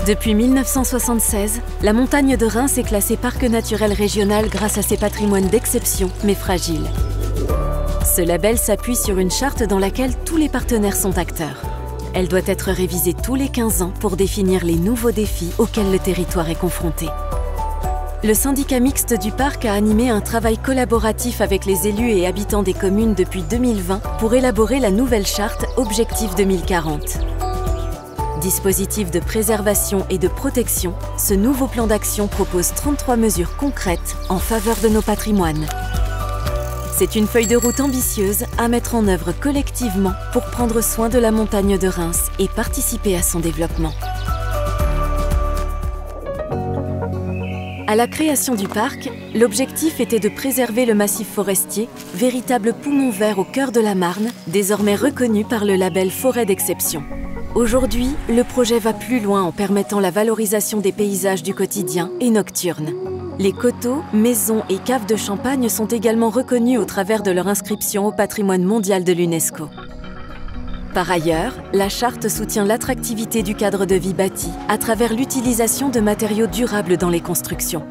Depuis 1976, la montagne de Reims est classée parc naturel régional grâce à ses patrimoines d'exception, mais fragiles. Ce label s'appuie sur une charte dans laquelle tous les partenaires sont acteurs. Elle doit être révisée tous les 15 ans pour définir les nouveaux défis auxquels le territoire est confronté. Le syndicat mixte du parc a animé un travail collaboratif avec les élus et habitants des communes depuis 2020 pour élaborer la nouvelle charte Objectif 2040. Dispositif de préservation et de protection, ce nouveau plan d'action propose 33 mesures concrètes en faveur de nos patrimoines. C'est une feuille de route ambitieuse à mettre en œuvre collectivement pour prendre soin de la montagne de Reims et participer à son développement. À la création du parc, l'objectif était de préserver le massif forestier, véritable poumon vert au cœur de la Marne, désormais reconnu par le label Forêt d'exception. Aujourd'hui, le projet va plus loin en permettant la valorisation des paysages du quotidien et nocturnes. Les coteaux, maisons et caves de champagne sont également reconnus au travers de leur inscription au patrimoine mondial de l'UNESCO. Par ailleurs, la charte soutient l'attractivité du cadre de vie bâti à travers l'utilisation de matériaux durables dans les constructions.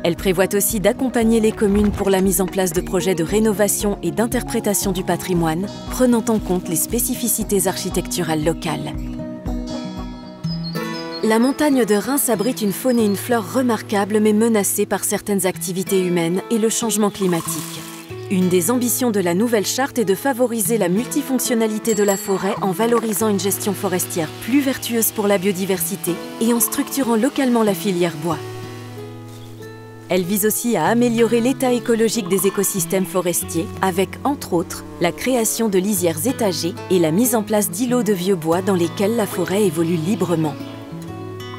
Elle prévoit aussi d'accompagner les communes pour la mise en place de projets de rénovation et d'interprétation du patrimoine, prenant en compte les spécificités architecturales locales. La montagne de Reims abrite une faune et une flore remarquables mais menacées par certaines activités humaines et le changement climatique. Une des ambitions de la nouvelle charte est de favoriser la multifonctionnalité de la forêt en valorisant une gestion forestière plus vertueuse pour la biodiversité et en structurant localement la filière bois. Elle vise aussi à améliorer l'état écologique des écosystèmes forestiers avec, entre autres, la création de lisières étagées et la mise en place d'îlots de vieux bois dans lesquels la forêt évolue librement.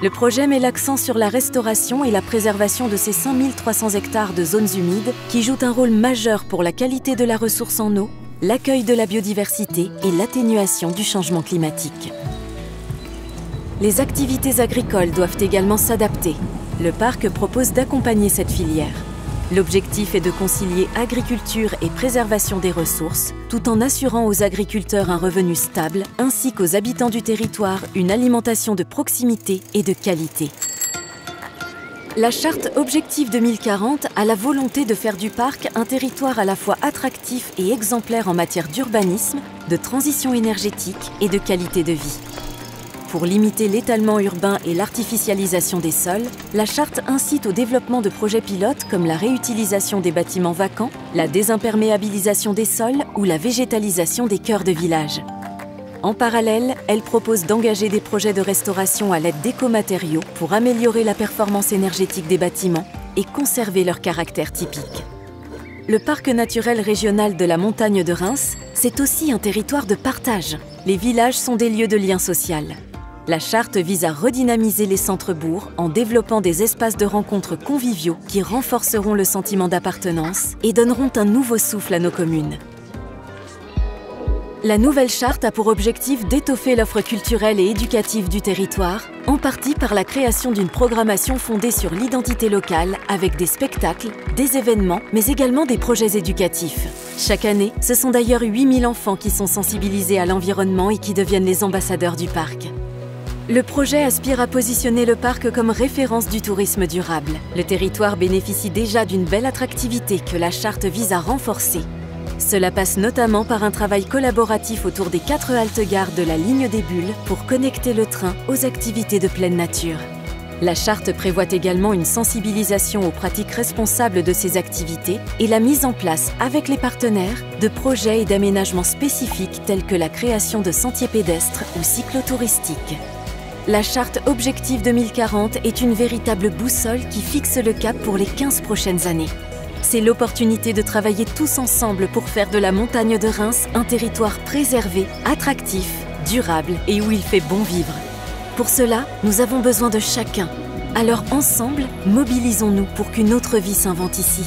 Le projet met l'accent sur la restauration et la préservation de ces 5300 hectares de zones humides qui jouent un rôle majeur pour la qualité de la ressource en eau, l'accueil de la biodiversité et l'atténuation du changement climatique. Les activités agricoles doivent également s'adapter. Le parc propose d'accompagner cette filière. L'objectif est de concilier agriculture et préservation des ressources, tout en assurant aux agriculteurs un revenu stable, ainsi qu'aux habitants du territoire une alimentation de proximité et de qualité. La charte Objectif 2040 a la volonté de faire du parc un territoire à la fois attractif et exemplaire en matière d'urbanisme, de transition énergétique et de qualité de vie. Pour limiter l'étalement urbain et l'artificialisation des sols, la charte incite au développement de projets pilotes comme la réutilisation des bâtiments vacants, la désimperméabilisation des sols ou la végétalisation des cœurs de village. En parallèle, elle propose d'engager des projets de restauration à l'aide d'écomatériaux pour améliorer la performance énergétique des bâtiments et conserver leur caractère typique. Le parc naturel régional de la montagne de Reims, c'est aussi un territoire de partage. Les villages sont des lieux de lien social. La charte vise à redynamiser les centres-bourgs en développant des espaces de rencontres conviviaux qui renforceront le sentiment d'appartenance et donneront un nouveau souffle à nos communes. La nouvelle charte a pour objectif d'étoffer l'offre culturelle et éducative du territoire, en partie par la création d'une programmation fondée sur l'identité locale avec des spectacles, des événements, mais également des projets éducatifs. Chaque année, ce sont d'ailleurs 8000 enfants qui sont sensibilisés à l'environnement et qui deviennent les ambassadeurs du parc. Le projet aspire à positionner le parc comme référence du tourisme durable. Le territoire bénéficie déjà d'une belle attractivité que la charte vise à renforcer. Cela passe notamment par un travail collaboratif autour des 4 haltes-gares de la ligne des Bulles pour connecter le train aux activités de pleine nature. La charte prévoit également une sensibilisation aux pratiques responsables de ces activités et la mise en place, avec les partenaires, de projets et d'aménagements spécifiques tels que la création de sentiers pédestres ou cyclotouristiques. La charte Objectif 2040 est une véritable boussole qui fixe le cap pour les 15 prochaines années. C'est l'opportunité de travailler tous ensemble pour faire de la montagne de Reims un territoire préservé, attractif, durable et où il fait bon vivre. Pour cela, nous avons besoin de chacun. Alors ensemble, mobilisons-nous pour qu'une autre vie s'invente ici.